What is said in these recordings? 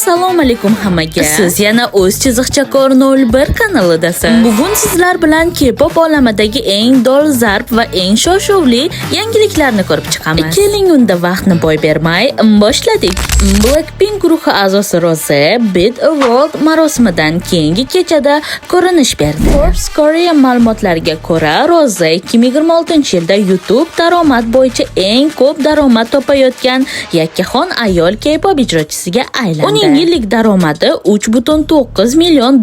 Assalomu alaykum hammaga. Siz yana o'z chiziqchakor 01 kanalidasiz. Bugun sizlar bilan K-pop olamidagi eng dolzarb va eng shov-shuvli yangiliklarni ko'rib chiqamiz. Keling unda vaqtni boy bermay boshladik. Blackpink guruhi a'zosi Rose Bit Award marosimidan keyingi kechada ko'rinish berdi. Forbes Korea ma'lumotlariga ko'ra, Rose 2026-yilda YouTube daromad bo'yicha eng ko'p daromad topayotgan yakkaxon ayol K-pop ijrochisiga aylandi. Uning yillik daromadi $3.9 million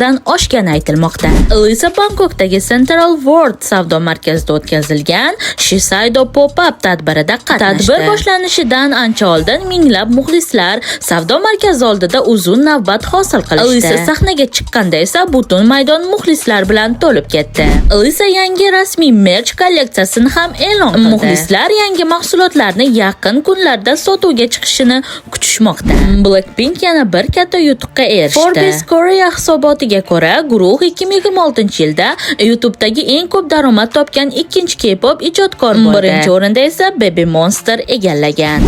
dan oshgani aytilmoqda. Lisa Bangkokdagi Central World savdo markazida o'tkazilgan Shiseido Pop-up tadbirida qatnashdi. Tadbir boshlanishidan ancha oldin minglab muxlislar savdo markazi oldida uzun navbat hosil qilishdi. Lisa sahnaga chiqqanda esa butun maydon muxlislar bilan to'lib ketdi. Lisa yangi rasmiy merch kolleksiyasini ham e'lon qildi. Muxlislar yangi mahsulotlarni yaqin kunlarda sotuvga chiqishini kutishmoqda. Blackpink yana bir katta yutuqqa erishdi. Forbes Korea hisobotiga ko'ra, guruh 2026-yilda YouTube'dagi eng ko'p daromad topgan ikkinchi K-pop ijodkor bo'ldi. Birinchi o'rinda esa Baby Monster egallagan.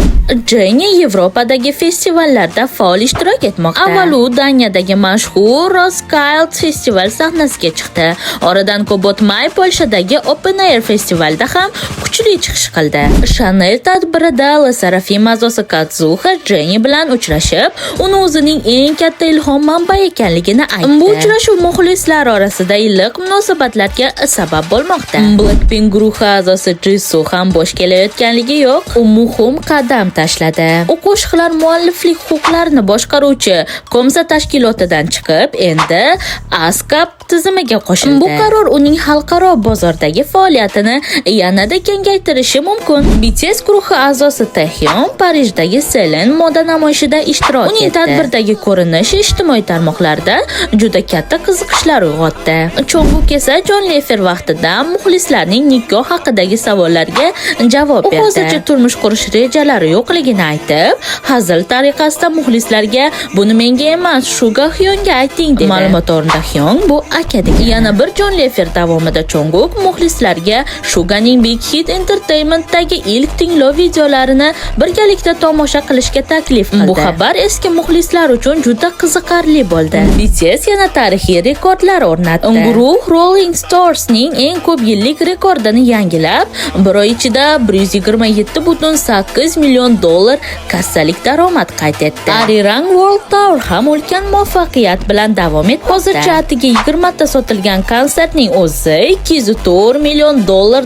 Jennie Yevropadagi festivallarda faol ishtirok etmoqda. Avval u Daniyadagi mashhur Roskilde festival sahnasiga chiqdi. Oradan ko'p o'tmay Polshadagi Open Air festivalda ham kuchli chiqish qildi. Chanel tadbirida Le Sserafim a'zosi Katsuha Jennie bilan uchrashib, uni o'zining eng katta ilhom manbai ekanligini aytdi. Bu uchrashuv muxlislar orasida iliq munosabatlarga sabab bo'lmoqda. Blackpink guruhi a'zosi Jisoo ham bo'sh kelayotganligi yo'q. U muhim qadam tashladi. U qo'shiqlar mualliflik huquqlarini boshqaruvchi Komsa tashkilotidan chiqib, endi ASCAP tizimiga qo'shildi. Bu qaror uning xalqaro bozordagi faoliyatini yanada kengaytirishi mumkin. BTS guruhi a'zosi Taehyung Parijdagi Selen moda namoyishida ishtirok etdi. Uning tadbirdagi ko'rinishi ijtimoiy tarmoqlarda juda katta qiziqishlar uyg'otdi. Jungkook esa jonli efir vaqtida muxlislarning nikoh haqidagi savollarga javob berdi. U hozircha turmush qurish rejalari yo'qligini aytib, hazil tariqasida muxlislarga buni menga emas, Suga Hyungga ayting dedi. Ma'lumot o'rnida Hyung bu aka degan. Yana bir jonli efir davomida Jungkook muxlislarga Suganing Big Hit Entertainment'dagi ilk tinglov videolarini birgalikda tomosha qilishga taklif qildi. Bu xabar eski muxlislar uchun juda qiziqarli bo'ldi. BTS yana tarixiy rekordlar o'rnatdi. Guruh Rolling Stones'ning eng ko'p yillik rekordini yangilab, bir oy ichida $127.8 million kassalik daromad qayd etdi. Arirang World Tour ham ulkan muvaffaqiyat bilan davom etmoqda. Hozircha atiga 20 ta sotilgan konsertning o'zi $204 million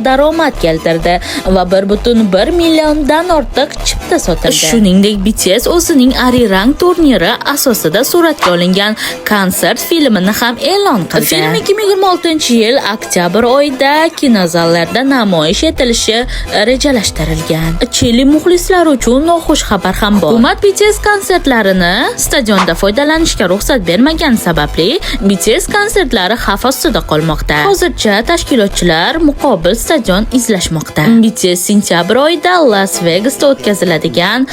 daromad keltirdi va 1.1 milliondan ortiq chipta sotildi. Shuningdek, BTS o'zining Arirang turniri asosida suratga olingan konsert filmini ham e'lon qildi. Film 2026-yil oktyabr oyida kinozallarda namoyish etilishi rejalashtirilgan. Chili muxlislari uchun noxush xabar ham bor. Hukumat BTS konsertlarini stadionda foydalanishga ruxsat bermagani sababli BTS konsertlari xavf ostida qolmoqda. Hozircha tashkilotchilar muqobil stadion izlashmoqda. BTS sentyabr oyida Las Vegasda o'tkaziladigan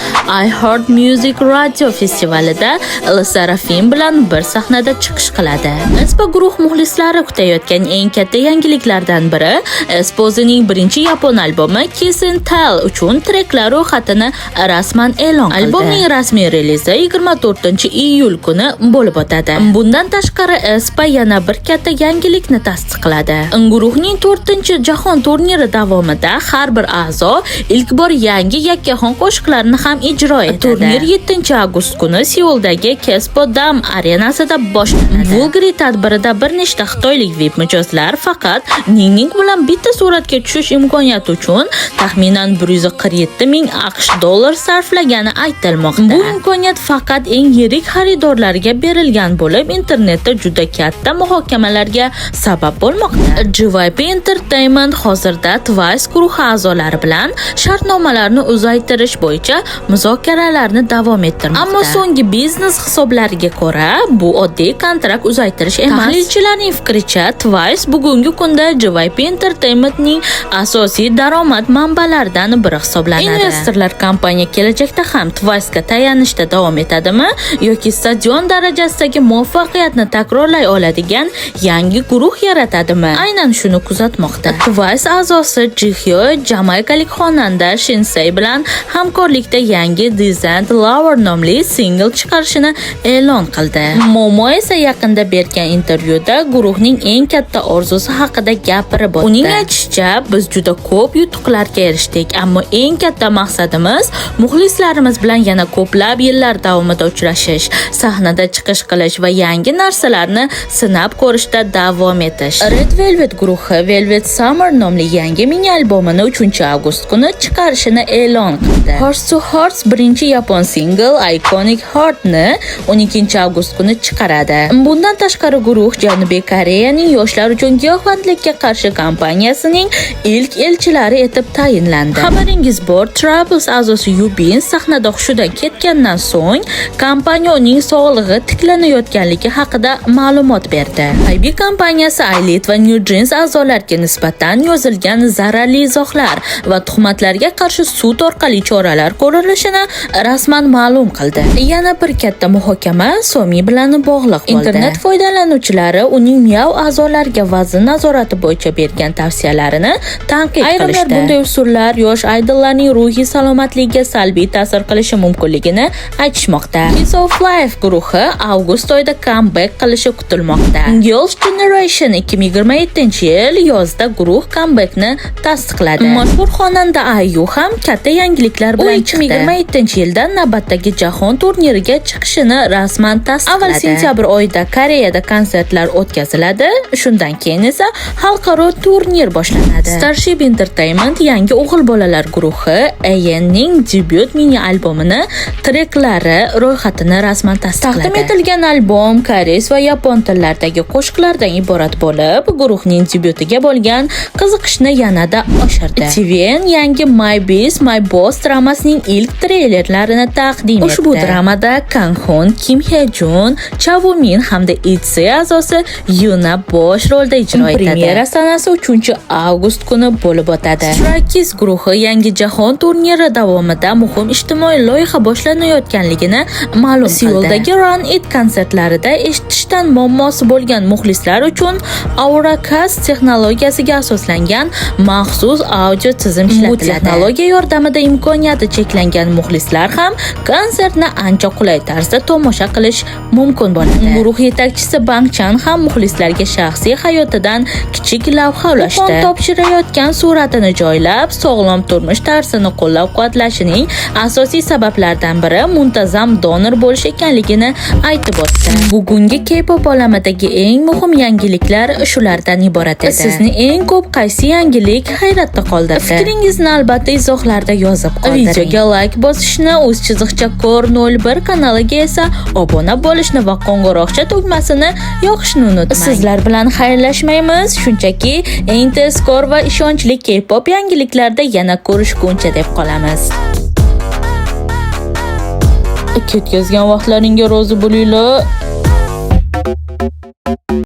iHeart Music Radio festivalida Le Sserafim bilan bir sahnada chiqish qiladi. aespa guruh muxlislari kutayotgan eng katta yangiliklardan biri aespa o'zining birinchi yapon albomi Kiss and Tell uchun treklar ro'yxatini rasman e'lon qildi. Albomning rasmiy relizi 24-iyul kuni bo'lib o'tadi. Bundan tashqari aespa yana bir katta yangilikni tasdiqladi. Guruhning 4-jahon turniri davomida har bir a'zo ilk bor yangi yakkaxon qo'shiqlarini ham ijro etadi. Turnir 7-avgust kuni Seuldagi Kespo Dam arenasida boshlanadi. Vulgari tadbirida bir nechta xitoylik VIP mijozlar faqat Ning bilan bitta suratga tushish imkoniyati uchun taxminan $147 ming AQSh sarflagani aytilmoqda. Bu imkoniyat faqat eng yirik xaridorlarga berilgan bo'lib, internetda juda katta muhokamalarga sabab bo'lmoqda. JYP Entertainment hozirda Twice guruhi a'zolari bilan shartnomalarni uzaytirish bo'yicha muzokaralarni davom ettirmoqda. Ammo so'nggi biznes hisoblariga ko'ra, bu oddiy kontrakt uzaytirish emas. Tahlilchilarning fikricha, Twice bugungi kunda JYP Entertainmentning asosiy daromad manbalaridan biri hisoblanadi. Investorlar kompaniya kelajakda ham Twice'ga tayanishda davom etadimi yoki stadion darajasidagi muvaffaqiyatni takrorlay oladigan yangi guruh yaratadimi? Aynan shuni kuzatmoqda. Twice a'zosi Jihyo jamaykalik xonanda Shinsei bilan hamkorlikda yangi Descent Lover nomli single chiqarishini e'lon qildi. Momo esa yaqinda bergan intervyuda guruhning eng katta orzusi haqida gapirib o'tdi. Uning aytishicha, biz juda ko'p yutuqlarga erishdik, ammo eng katta maqsadimiz muxlislarimiz bilan yana ko'plab yillar davomida uchrashish, sahnada chiqish qilish va yangi narsalarni sinab ko'rishda davom etish. Red Velvet guruhi Velvet Summer nomli yangi mini albomini 3-avgust kuni chiqarishini e'lon qildi. Hearts to Hearts birinchi yapon single Iconic Heart'ni 12-avgust kuni chiqaradi. Bundan tashqari guruh Janubiy Koreyaning yoshlar uchun giyohvandlikka qarshi kampaniyasining ilk elchilari etib tayinlandi. Xabaringiz bor, Troubles a'zosi Yubin sahnada hushidan ketgandan so'ng kompaniya uning sog'lig'i tiklanayotganligi haqida ma'lumot berdi. IB kompaniyasi Elite va New Jeans a'zolariga nisbatan yozilgan zararli izohlar va tuhmatlarga qarshi sud orqali choralar ko'rilishini rasman ma'lum qildi. Yana bir katta muhokama Somi bilan bog'liq bo'ldi. Internet foydalanuvchilari uning Miao a'zolariga vazn nazorati bo'yicha bergan tavsiyalarini tanqid qilishdi. Ayrimlar bunday usullar yosh aydollarning ruhiy salomatligiga salbiy ta'sir qilishi mumkinligini aytishmoqda. Kiss of Life guruhi avgust oyida comeback qilishi kutilmoqda. Girls' Generation 2027-yil yozda guruh comebackni tasdiqladi. Mashhur xonanda IU ham katta yangiliklar bilan chiqdi. 2027-yilda navbatdagi jahon turniriga chiqishini rasman tasdiqladi. Avval sentyabr oyida Koreyada konsertlar o'tkaziladi, shundan keyin esa xalqaro turnir boshlanadi. Starship Entertainment yangi o'g'il bolalar guruhi AN'ning debyut mini albomini treklari ro'yxatini rasman tasdiqladi. Taqdim etilgan albom koreys va yapon tillardagi qo'shiqlardan iborat bo'lib, guruhning debyutiga bo'lgan qiziqishni yanada oshirdi. TVN yangi My Biz My Boss dramasining ilk treylerlarini taqdim etdi. Ushbu dramada Kang Hun, Kim Hye Jun, Chavu Min hamda ITZY a'zosi Yuna bosh rolda ijro etadi. Premyera sanasi 3-avgust kuni bo'lib o'tadi. Stray Kids guruhi yangi jahon turniri davomida muhim ijtimoiy loyiha boshlanayotganligini ma'lum qildi. Seuldagi Run It konsertlarida eshitishdan muammosi bo'lgan muxlislar uchun Auracast texnologiyasiga asoslangan maxsus audio tizim ishlatiladi. Bu texnologiya yordamida imkoniyati cheklangan muxlislar ham konsertni ancha qulay tarzda tomosha qilish mumkin bo'ladi. Guruh yetakchisi Bang Chan ham muxlislarga shaxsiy hayotidan kichik lavha ulashdi. Fond topshirayotgan suratini joylab, sog'lom turmush tarzini qo'llab-quvvatlashining asosiy sabablaridan biri muntazam donor bo'lish ekanligini aytib o'tdi. Bugungi K-pop olamidagi eng muhim yangiliklar shulardan iborat edi. Sizni eng ko'p qaysi yangilik hayratda qoldirdi? Fikringizni albatta izohlarda yozib qoldiring. Videoga like bosishni, @ko'r01 kanaliga esa obuna bo'lishni va qo'ng'iroqcha tugmasini yoqishni unutmang. Sizlar bilan xayrlashmaymiz, shunchaki eng tezkor va ishonchli K-pop yangiliklarda yana ko'rishguncha deb qolamiz. Ketkazgan vaqtlaringga rozi bo'linglar.